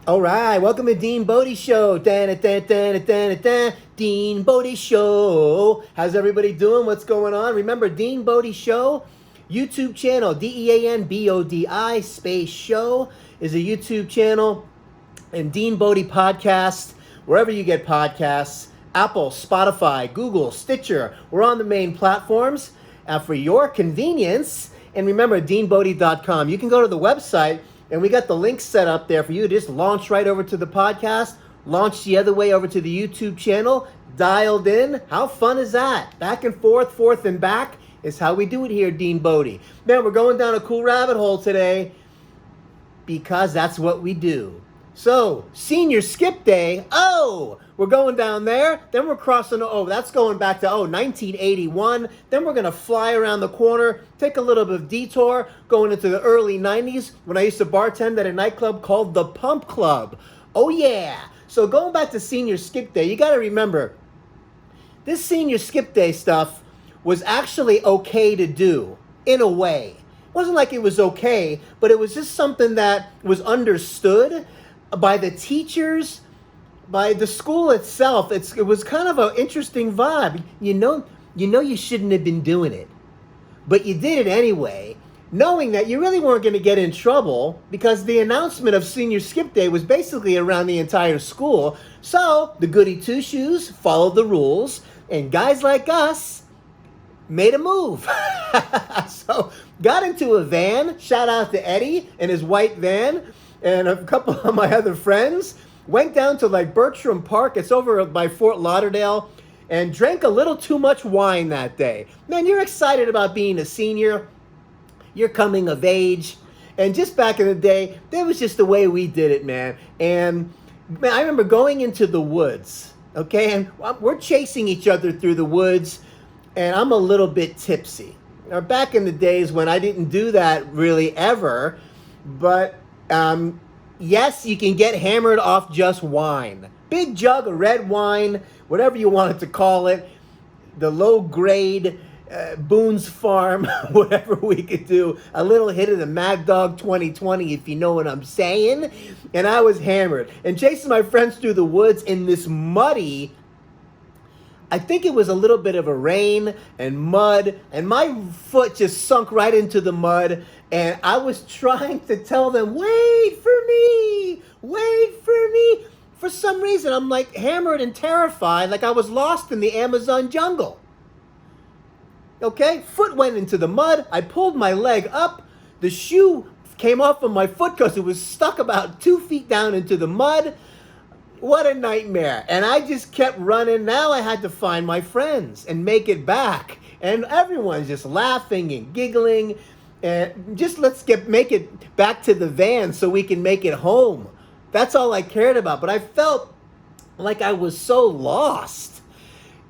All right, welcome to Dean Bodie Show. Dean Bodie Show. How's everybody doing? What's going on? Remember, Dean Bodie Show, YouTube channel, DEANBODI space show is a YouTube channel, and Dean Bodie Podcast, wherever you get podcasts, Apple, Spotify, Google, Stitcher. We're on the main platforms for your convenience. And remember, deanbodie.com. You can go to the website, and we got the link set up there for you to just launch right over to the podcast, launch the other way over to the YouTube channel, dialed in. How fun is that? Back and forth and back is how we do it here, Dean Bodie. Man, we're going down a cool rabbit hole today because that's what we do. So, senior skip day. Oh, we're going down there. Then we're crossing. Oh, that's going back to 1981. Then we're going to fly around the corner, take a little bit of detour, going into the early 90s when I used to bartend at a nightclub called the Pump Club. Oh, yeah. So, going back to senior skip day, you got to remember, this senior skip day stuff was actually okay to do in a way. It wasn't like it was okay, but it was just something that was understood by the teachers, by the school itself. It was kind of an interesting vibe. You know you shouldn't have been doing it, but you did it anyway, knowing that you really weren't going to get in trouble because the announcement of senior skip day was basically around the entire school. So the goody two-shoes followed the rules, and guys like us made a move. So got into a van. Shout out to Eddie and his white van. And a couple of my other friends went down to like Bertram Park. It's over by Fort Lauderdale, and drank a little too much wine that day. Man, you're excited about being a senior. You're coming of age. And just back in the day, that was just the way we did it, man. And man, I remember going into the woods, okay? And we're chasing each other through the woods, and I'm a little bit tipsy. Now, back in the days when I didn't do that really ever, but yes, you can get hammered off just wine. Big jug of red wine, whatever you wanted to call it, the low grade Boone's Farm, whatever we could do. A little hit of the Mad Dog 2020, if you know what I'm saying. And I was hammered and chasing my friends through the woods in this muddy, I think it was a little bit of a rain and mud, and my foot just sunk right into the mud, and I was trying to tell them, wait for me, wait for me. For some reason, I'm like hammered and terrified, like I was lost in the Amazon jungle. Okay, foot went into the mud, I pulled my leg up, the shoe came off of my foot because it was stuck about 2 feet down into the mud. What a nightmare. And I just kept running. Now I had to find my friends and make it back. And everyone's just laughing and giggling. And just make it back to the van so we can make it home. That's all I cared about. But I felt like I was so lost.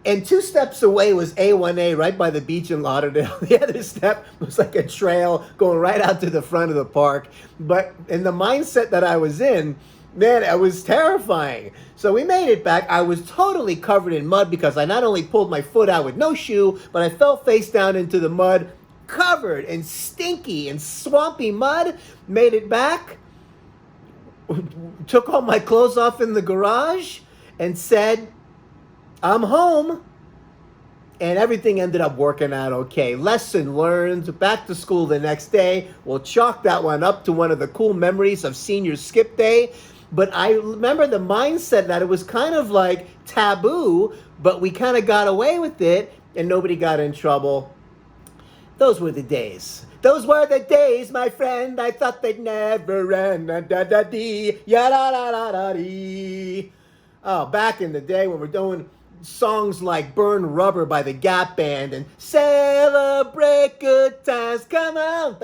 And 2 steps away was A1A right by the beach in Lauderdale. The other step was like a trail going right out to the front of the park. But in the mindset that I was in, man, it was terrifying. So we made it back. I was totally covered in mud because I not only pulled my foot out with no shoe, but I fell face down into the mud, covered in stinky and swampy mud. Made it back, took all my clothes off in the garage, and said, I'm home. And everything ended up working out okay. Lesson learned. Back to school the next day. We'll chalk that one up to one of the cool memories of senior skip day. But I remember the mindset that it was kind of like taboo, but we kind of got away with it and nobody got in trouble. Those were the days. Those were the days, my friend. I thought they'd never end. Da-da-dee, ya-da-da-da-dee. Oh, back in the day when we're doing songs like Burn Rubber by the Gap Band and Celebrate Good Times, come on.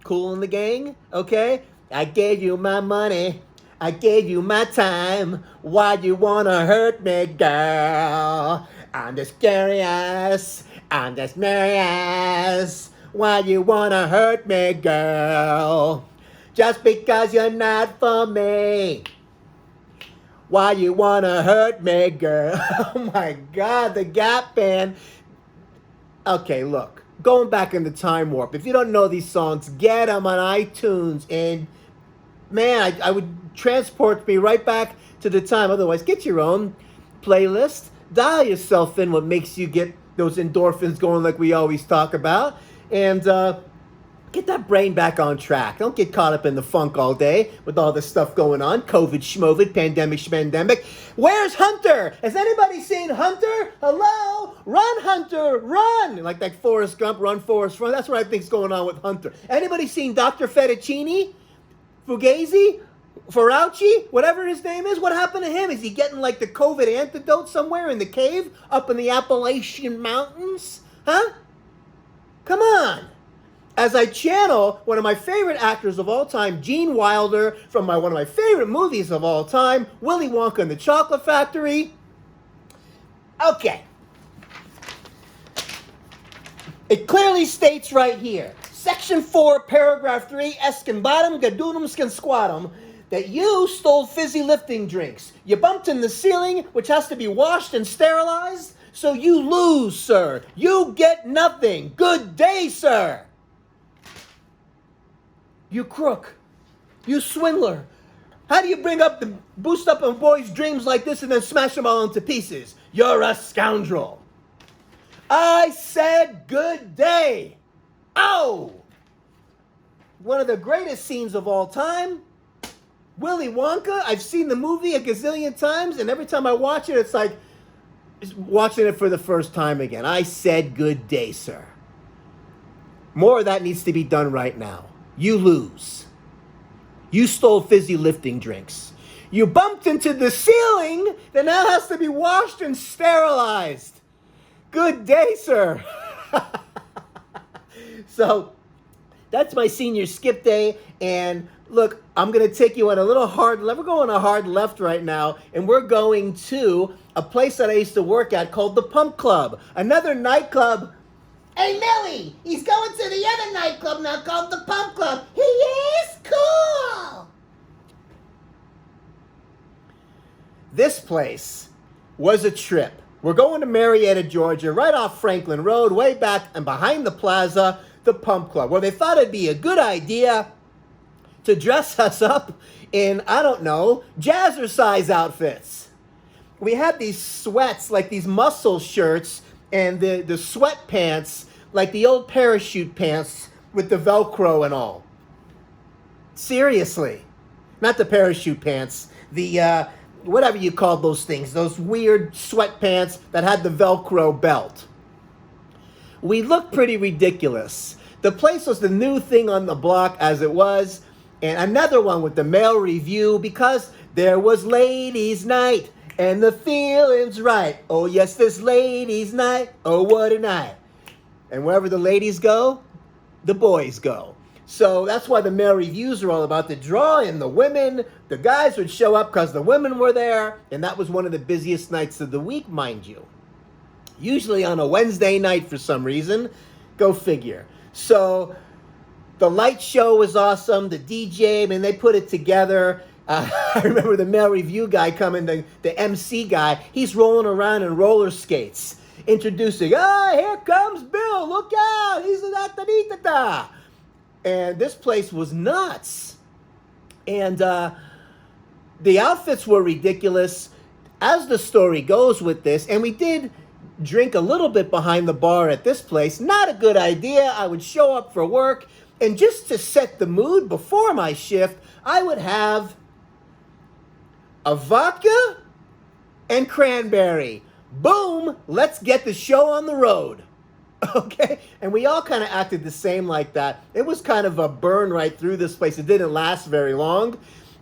Kool and the Gang, okay? I gave you my money, I gave you my time, why you wanna hurt me, girl? I'm just curious, I'm just curious, why you wanna hurt me, girl? Just because you're not for me. Why you wanna hurt me, girl? Oh my God, the Gap Band. Okay, look. going back in the time warp. If you don't know these songs, get them on iTunes. And man, I would transport me right back to the time. Otherwise, get your own playlist. Dial yourself in what makes you get those endorphins going like we always talk about. And get that brain back on track. Don't get caught up in the funk all day with all this stuff going on. COVID, schmovid, pandemic, schmandemic. Where's Hunter? Has anybody seen Hunter? Hello? Run, Hunter, run! Like that Forrest Gump, run, Forrest, run. That's what I think's going on with Hunter. Anybody seen Dr. Fettuccine? Fugazi? Fauci? Whatever his name is? What happened to him? Is he getting like the COVID antidote somewhere in the cave up in the Appalachian Mountains? Huh? Come on. As I channel one of my favorite actors of all time, Gene Wilder, from one of my favorite movies of all time, Willy Wonka and the Chocolate Factory. Okay. It clearly states right here, Section 4, Paragraph 3, Escanbatum, Gadunum, Scansquatum, that you stole fizzy lifting drinks. You bumped in the ceiling, which has to be washed and sterilized, so you lose, sir. You get nothing. Good day, sir. You crook. You swindler. How do you boost up a boy's dreams like this and then smash them all into pieces? You're a scoundrel. I said good day. Oh! One of the greatest scenes of all time. Willy Wonka. I've seen the movie a gazillion times, and every time I watch it, it's like watching it for the first time again. I said good day, sir. More of that needs to be done right now. You lose. You stole fizzy lifting drinks. You bumped into the ceiling that now has to be washed and sterilized. Good day, sir. So that's my senior skip day. And look, I'm going to take you on a little hard left. We're going a hard left right now. And we're going to a place that I used to work at called the Pump Club. Another nightclub. Hey, Millie, he's going to the other nightclub now called the Pump Club. He is cool. This place was a trip. We're going to Marietta, Georgia, right off Franklin Road, way back and behind the plaza, the Pump Club, where they thought it'd be a good idea to dress us up in, I don't know, jazzercise outfits. We had these sweats, like these muscle shirts, and the sweatpants, like the old parachute pants with the Velcro and all. Seriously. Not the parachute pants. The, whatever you call those things. Those weird sweatpants that had the Velcro belt. We looked pretty ridiculous. The place was the new thing on the block as it was. And another one with the male review, because there was ladies' night. And the feeling's right. Oh, yes, this ladies' night. Oh, what a night. And wherever the ladies go, the boys go. So that's why the male reviews are all about the draw in the women. The guys would show up because the women were there. And that was one of the busiest nights of the week, mind you. Usually on a Wednesday night for some reason. Go figure. So the light show was awesome. The DJ, I mean, they put it together. I remember the male review guy coming, the MC guy, he's rolling around in roller skates, introducing, here comes Bill, look out, he's a da-da-da-da-da. And this place was nuts. And the outfits were ridiculous. As the story goes with this, and we did drink a little bit behind the bar at this place, not a good idea. I would show up for work, and just to set the mood before my shift, I would have a vodka and cranberry. Boom, let's get the show on the road. Okay? And we all kind of acted the same like that. It was kind of a burn right through this place. It didn't last very long.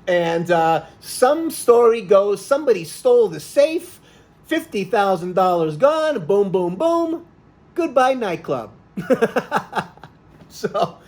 And some story goes, somebody stole the safe, $50,000 gone, boom, boom, boom. Goodbye, nightclub. So,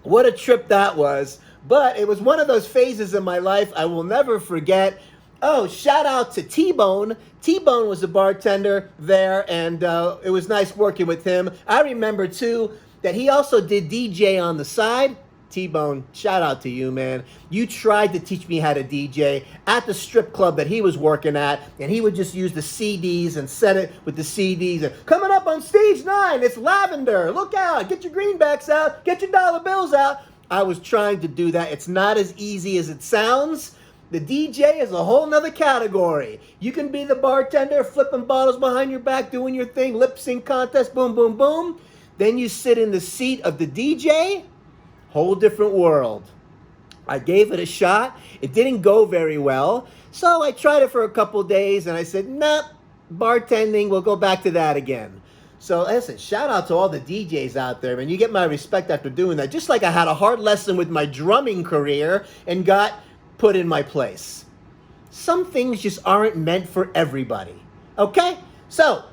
what a trip that was. But it was one of those phases in my life I will never forget. Oh, shout out to T-Bone. T-Bone was a bartender there, and it was nice working with him. I remember, too, that he also did DJ on the side. T-Bone, shout out to you, man. You tried to teach me how to DJ at the strip club that he was working at, and he would just use the CDs and set it with the CDs. And coming up on stage 9, it's Lavender. Look out. Get your greenbacks out. Get your dollar bills out. I was trying to do that. It's not as easy as it sounds. The DJ is a whole nother category. You can be the bartender, flipping bottles behind your back, doing your thing, lip sync contest, boom, boom, boom. Then you sit in the seat of the DJ. Whole different world. I gave it a shot. It didn't go very well. So I tried it for a couple days and I said, nah, bartending, we'll go back to that again. So listen, shout out to all the DJs out there, man. You get my respect after doing that. Just like I had a hard lesson with my drumming career and got put in my place. Some things just aren't meant for everybody. Okay? So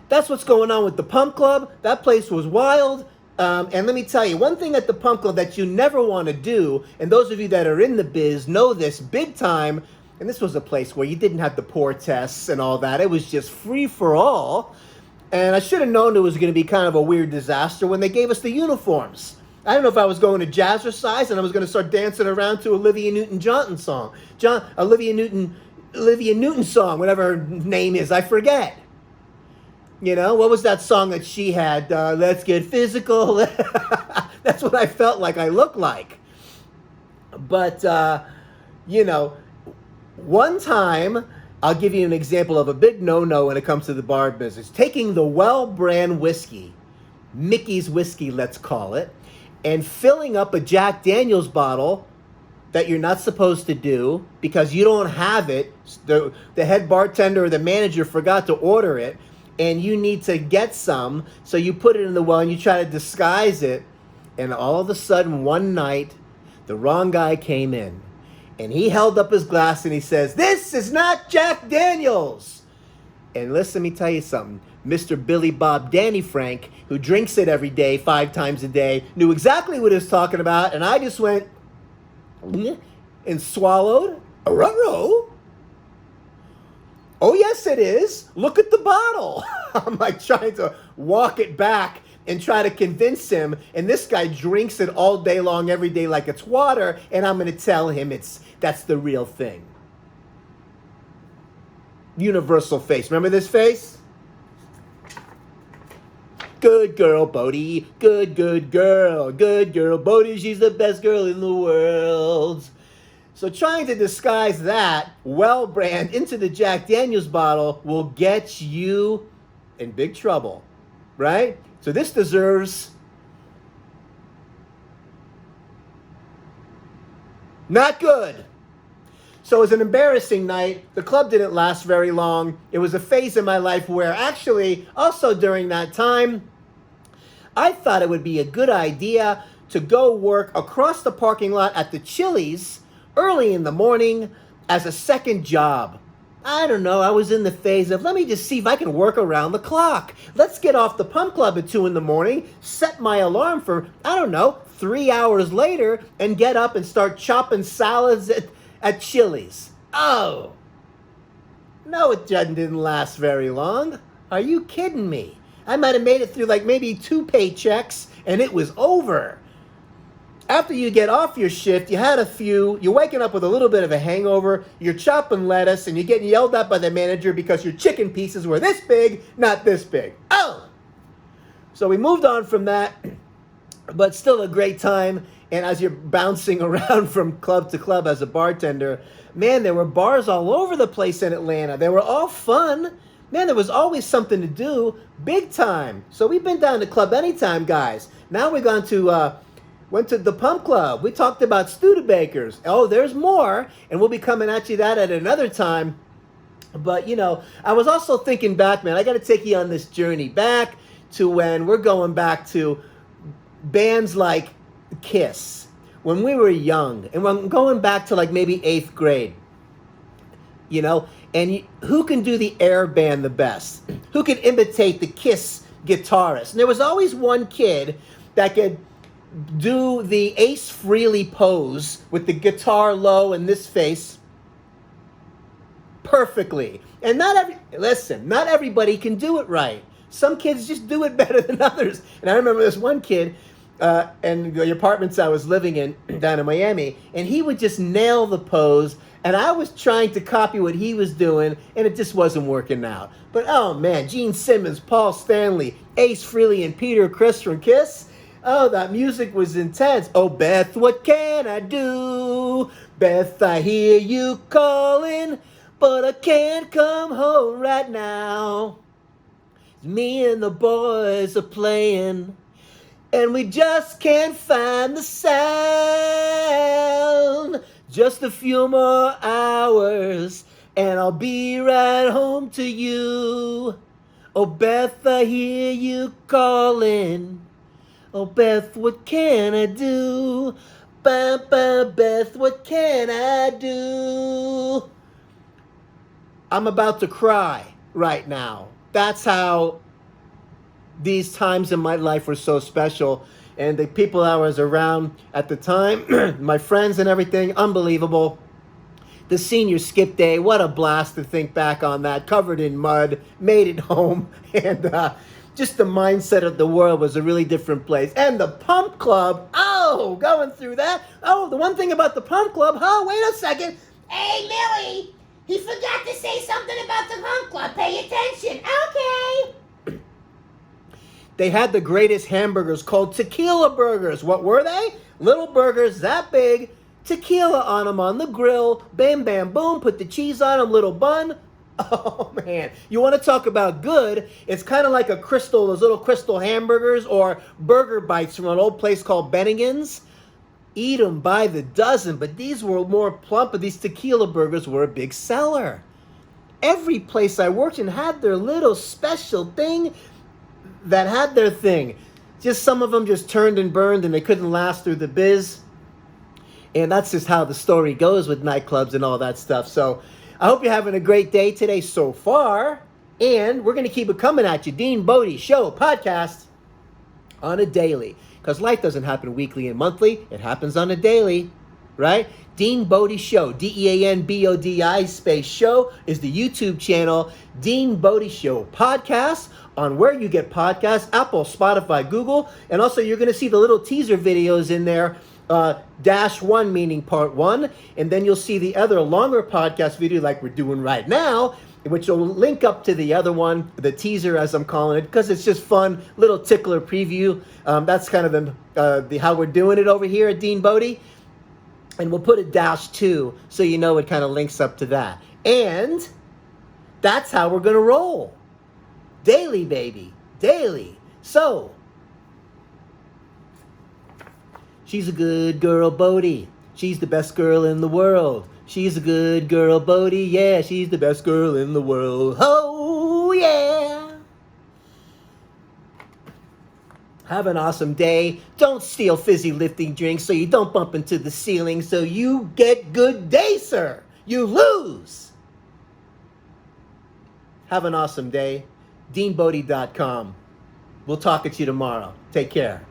that's what's going on with the Pump Club. That place was wild. And let me tell you, one thing at the Pump Club that you never want to do, and those of you that are in the biz know this big time, and this was a place where you didn't have the pour tests and all that. It was just free for all. And I should have known it was going to be kind of a weird disaster when they gave us the uniforms. I don't know if I was going to jazzercise and I was going to start dancing around to Olivia Newton-John song. Olivia Newton song, whatever her name is, I forget. You know, what was that song that she had? Let's get physical. That's what I felt like I looked like. But, you know, one time, I'll give you an example of a big no-no when it comes to the bar business. Taking the Well brand whiskey, Mickey's whiskey, let's call it, and filling up a Jack Daniels bottle that you're not supposed to do because you don't have it. The head bartender or the manager forgot to order it. And you need to get some, so you put it in the well and you try to disguise it. And all of a sudden, one night, the wrong guy came in. And he held up his glass and he says, "This is not Jack Daniels." And listen, let me tell you something. Mr. Billy Bob Danny Frank, who drinks it every day, 5 times a day, knew exactly what he was talking about. And I just went and swallowed a ruh-roh. Oh, yes, it is. Look at the bottle. I'm like trying to walk it back and try to convince him. And this guy drinks it all day long, every day like it's water. And I'm going to tell him that's the real thing. Universal face. Remember this face? Good girl, Bodie. Good girl. Good girl, Bodie. She's the best girl in the world. So trying to disguise that Well brand into the Jack Daniels bottle will get you in big trouble, right? So this deserves not good. So it was an embarrassing night. The club didn't last very long. It was a phase in my life where actually, also during that time, I thought it would be a good idea to go work across the parking lot at the Chili's early in the morning as a second job. I don't know, I was in the phase of, let me just see if I can work around the clock. Let's get off the Pump Club at 2 in the morning, set my alarm for, 3 hours later, and get up and start chopping salads at Chili's. Oh, no, it didn't last very long. Are you kidding me? I might have made it through like maybe 2 paychecks, and it was over. After you get off your shift, you're waking up with a little bit of a hangover, you're chopping lettuce, and you're getting yelled at by the manager because your chicken pieces were this big, not this big. Oh! So we moved on from that, but still a great time. And as you're bouncing around from club to club as a bartender, man, there were bars all over the place in Atlanta. They were all fun. Man, there was always something to do, big time. So we've been down to Club Anytime, guys. Now we're going to... went to the Pump Club. We talked about Studebakers. Oh, there's more. And we'll be coming at you that at another time. But, I was also thinking back, man, I got to take you on this journey back to when we're going back to bands like Kiss. When we were young. And we're going back to like maybe 8th grade. And who can do the air band the best? Who can imitate the Kiss guitarist? And there was always one kid that could do the Ace Frehley pose with the guitar low and this face perfectly. And not everybody can do it right. Some kids just do it better than others. And I remember this one kid, and the apartments I was living in down in Miami, and he would just nail the pose, and I was trying to copy what he was doing, and it just wasn't working out. But oh man, Gene Simmons, Paul Stanley, Ace Frehley, and Peter Criss from Kiss. Oh, that music was intense. Oh, Beth, what can I do? Beth, I hear you calling, but I can't come home right now. Me and the boys are playing, and we just can't find the sound. Just a few more hours, and I'll be right home to you. Oh, Beth, I hear you calling. Oh, Beth, what can I do? Beth, what can I do? I'm about to cry right now. That's how these times in my life were so special. And the people I was around at the time, my friends and everything, unbelievable. The senior skip day, what a blast to think back on that. Covered in mud, made it home, and just the mindset of the world was a really different place. And the Pump Club, oh, going through that. Oh, the one thing about the Pump Club, oh, wait a second. Hey, Millie, he forgot to say something about the Pump Club. Pay attention. Okay. They had the greatest hamburgers called tequila burgers. What were they? Little burgers that big, tequila on them on the grill, bam, bam, boom, put the cheese on them, little bun. Oh, man. You want to talk about good? It's kind of like those little crystal hamburgers or burger bites from an old place called Bennigan's. Eat them by the dozen, but these were more plump, but these tequila burgers were a big seller. Every place I worked in had their little special thing that had their thing. Just some of them just turned and burned and they couldn't last through the biz. And that's just how the story goes with nightclubs and all that stuff. So I hope you're having a great day today so far. And we're going to keep it coming at you. Dean Bodie Show podcast on a daily. Because life doesn't happen weekly and monthly. It happens on a daily. Right? Dean Bodie Show. DEANBODI space show is the YouTube channel. Dean Bodie Show podcast on where you get podcasts. Apple, Spotify, Google. And also you're going to see the little teaser videos in there. -1 meaning part 1, and then you'll see the other longer podcast video like we're doing right now, which will link up to the other one, the teaser as I'm calling it, because it's just fun, little tickler preview. That's kind of the how we're doing it over here at Dean Bodie, and we'll put a -2 so you know it kind of links up to that. And that's how we're gonna roll. Daily, baby, daily. So she's a good girl, Bodie. She's the best girl in the world. She's a good girl, Bodie. Yeah, she's the best girl in the world. Oh, yeah. Have an awesome day. Don't steal fizzy lifting drinks so you don't bump into the ceiling so you get good day, sir. You lose. Have an awesome day. DeanBodie.com. We'll talk at you tomorrow. Take care.